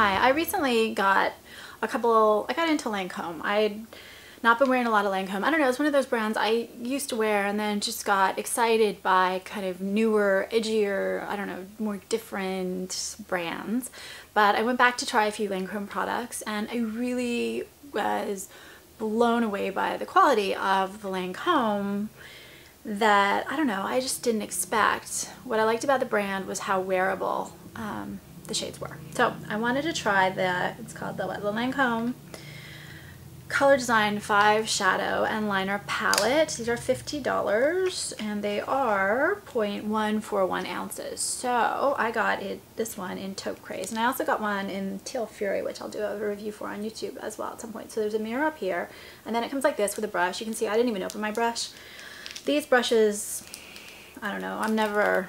Hi, I recently got I got into Lancome. I'd not been wearing a lot of Lancome. I don't know, it's one of those brands I used to wear and then just got excited by kind of newer, edgier, I don't know, more different brands. But I went back to try a few Lancome products and I really was blown away by the quality of the Lancome that, I don't know, I just didn't expect. What I liked about the brand was how wearable the shades were. So I wanted to try it's called the Lancome Color Design 5 Shadow and Liner Palette. These are $50 and they are 0.141 ounces. So I got this one in Taupe Craze, and I also got one in Teal Fury, which I'll do a review for on YouTube as well at some point. So there's a mirror up here, and then it comes like this with a brush. You can see I didn't even open my brush. These brushes, I don't know, I'm never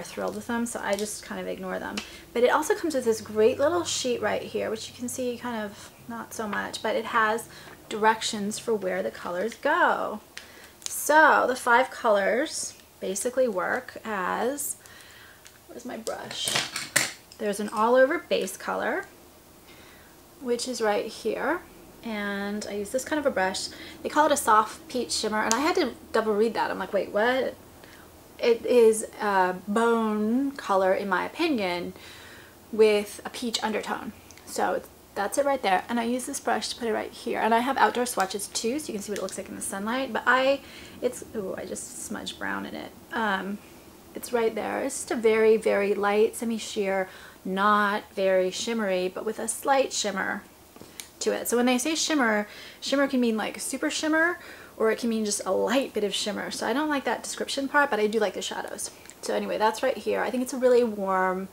thrilled with them, so I just kind of ignore them. But it also comes with this great little sheet right here, which you can see kind of not so much, but it has directions for where the colors go. So the 5 colors basically work as, where's my brush? There's an all over base color, which is right here. And I use this kind of a brush. They call it a soft peach shimmer, and I had to double read that. I'm like, wait, what? It is a bone color, in my opinion, with a peach undertone. So that's it right there. And I use this brush to put it right here. And I have outdoor swatches too, so you can see what it looks like in the sunlight. But I just smudged brown in it. It's right there. It's just a very, very light, semi-sheer, not very shimmery, but with a slight shimmer to it. So when they say shimmer, shimmer can mean like super shimmer, or it can mean just a light bit of shimmer. So I don't like that description part, but I do like the shadows. So anyway, that's right here. I think it's a really warm,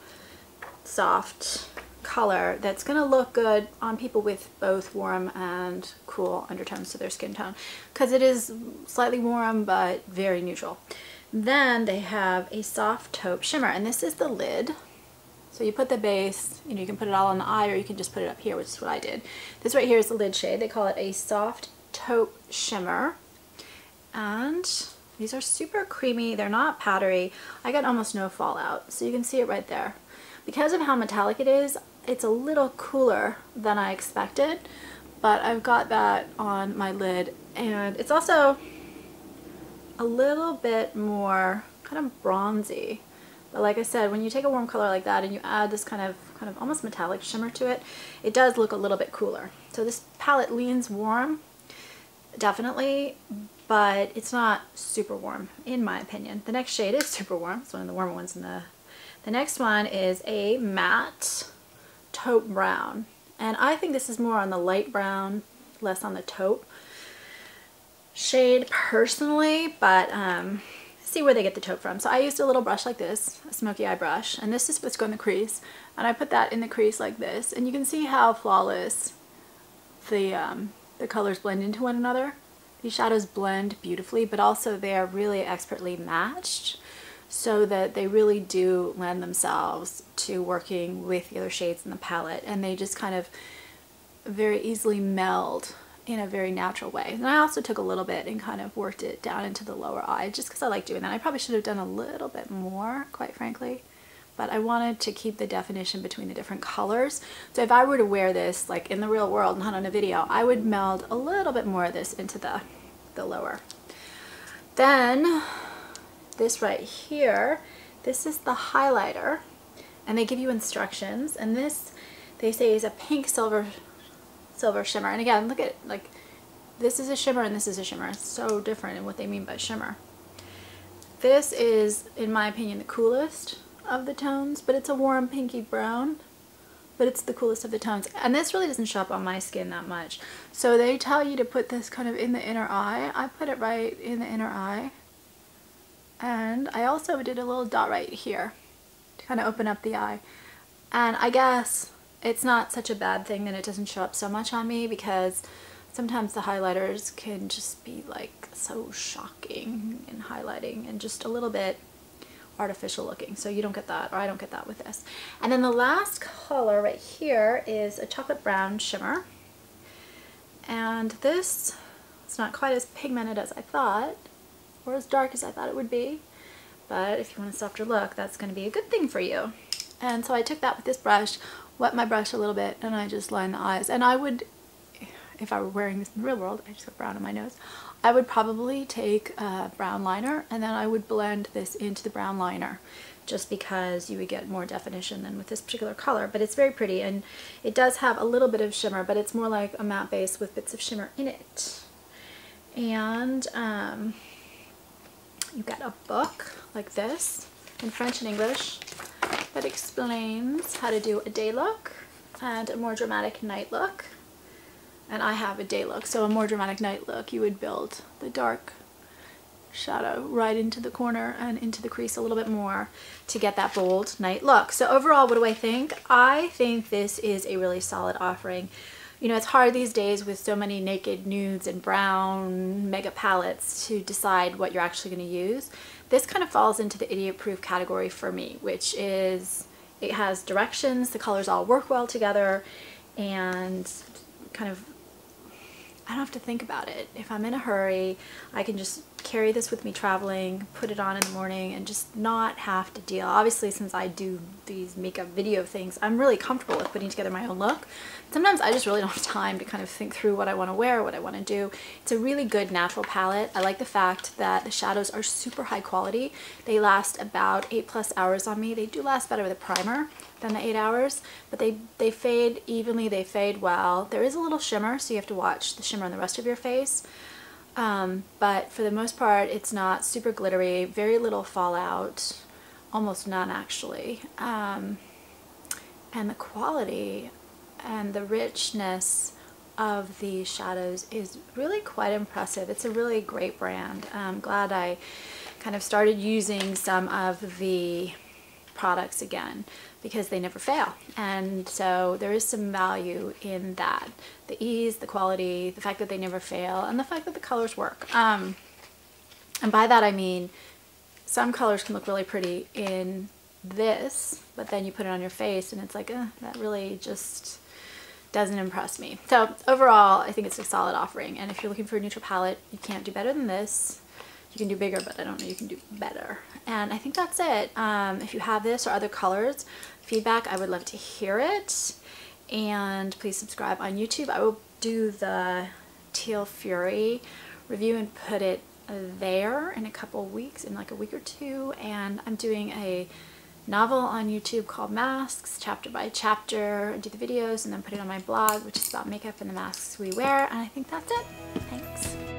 soft color that's gonna look good on people with both warm and cool undertones to their skin tone, because it is slightly warm but very neutral. Then they have a soft taupe shimmer, and this is the lid. So you put the base, you can put it all on the eye, or you can just put it up here, which is what I did. This right here is the lid shade. They call it a soft taupe shimmer. And these are super creamy. They're not powdery. I got almost no fallout, so you can see it right there. Because of how metallic it is, it's a little cooler than I expected, but I've got that on my lid. And it's also a little bit more kind of bronzy. But like I said, when you take a warm color like that and you add this kind of almost metallic shimmer to it, it does look a little bit cooler. So this palette leans warm, definitely, but it's not super warm in my opinion. The next shade is super warm. It's one of the warmer ones in the next one is a matte taupe brown. And I think this is more on the light brown, less on the taupe shade personally, but see where they get the taupe from. So I used a little brush like this, a smoky eye brush, and this is supposed to go in the crease, and I put that in the crease like this, and you can see how flawless the colors blend into one another. These shadows blend beautifully, but also they are really expertly matched so that they really do lend themselves to working with the other shades in the palette, and they just kind of very easily meld in a very natural way. And I also took a little bit and kind of worked it down into the lower eye just because I like doing that. I probably should have done a little bit more, quite frankly, but I wanted to keep the definition between the different colors. So if I were to wear this like in the real world, not on a video, I would meld a little bit more of this into the lower. Then this right here, this is the highlighter, and they give you instructions, and this they say is a pink silver shimmer. And again, look at, like, this is a shimmer and this is a shimmer. It's so different in what they mean by shimmer. This is, in my opinion, the coolest of the tones, but it's a warm pinky brown, but it's the coolest of the tones. And this really doesn't show up on my skin that much. So they tell you to put this kind of in the inner eye. I put it right in the inner eye. And I also did a little dot right here to kind of open up the eye. And I guess it's not such a bad thing that it doesn't show up so much on me, because sometimes the highlighters can just be like so shocking in highlighting and just a little bit artificial looking. So you don't get that, or I don't get that with this. And then the last color right here is a chocolate brown shimmer. And this, it's not quite as pigmented as I thought, or as dark as I thought it would be. But if you want a softer look, that's going to be a good thing for you. And so I took that with this brush, wet my brush a little bit, and I just lined the eyes. And I would, if I were wearing this in the real world, I just got brown on my nose, I would probably take a brown liner and then I would blend this into the brown liner, just because you would get more definition than with this particular color. But it's very pretty, and it does have a little bit of shimmer, but it's more like a matte base with bits of shimmer in it. And you've got a book like this in French and English that explains how to do a day look and a more dramatic night look. And I have a day look, so a more dramatic night look, you would build the dark shadow right into the corner and into the crease a little bit more to get that bold night look. So overall, what do I think? I think this is a really solid offering. You know, it's hard these days with so many naked nudes and brown mega palettes to decide what you're actually going to use. This kind of falls into the idiot proof category for me, which is it has directions, the colors all work well together, and kind of I don't have to think about it. If I'm in a hurry, I can just carry this with me traveling, put it on in the morning, and just not have to deal. Obviously, since I do these makeup video things, I'm really comfortable with putting together my own look. Sometimes I just really don't have time to kind of think through what I want to wear, what I want to do. It's a really good natural palette. I like the fact that the shadows are super high quality. They last about 8+ hours on me. They do last better with a primer than the 8 hours, but they fade evenly, they fade well. There is a little shimmer, so you have to watch the shimmer on the rest of your face. But for the most part, it's not super glittery, very little fallout, almost none actually. And the quality and the richness of these shadows is really quite impressive. It's a really great brand. I'm glad I kind of started using some of the products again, because they never fail. And so there is some value in that. The ease, the quality, the fact that they never fail, and the fact that the colors work. And by that I mean some colors can look really pretty in this, but then you put it on your face and it's like, that really just doesn't impress me. So overall, I think it's a solid offering. And if you're looking for a neutral palette, you can't do better than this. You can do bigger, but I don't know you can do better. And I think that's it. If you have this or other colors, feedback, I would love to hear it. And please subscribe on YouTube. I will do the Teal Fury review and put it there in a couple weeks, in like a week or two. And I'm doing a novel on YouTube called Masks, chapter by chapter. I do the videos and then put it on my blog, which is about makeup and the masks we wear. And I think that's it. Thanks.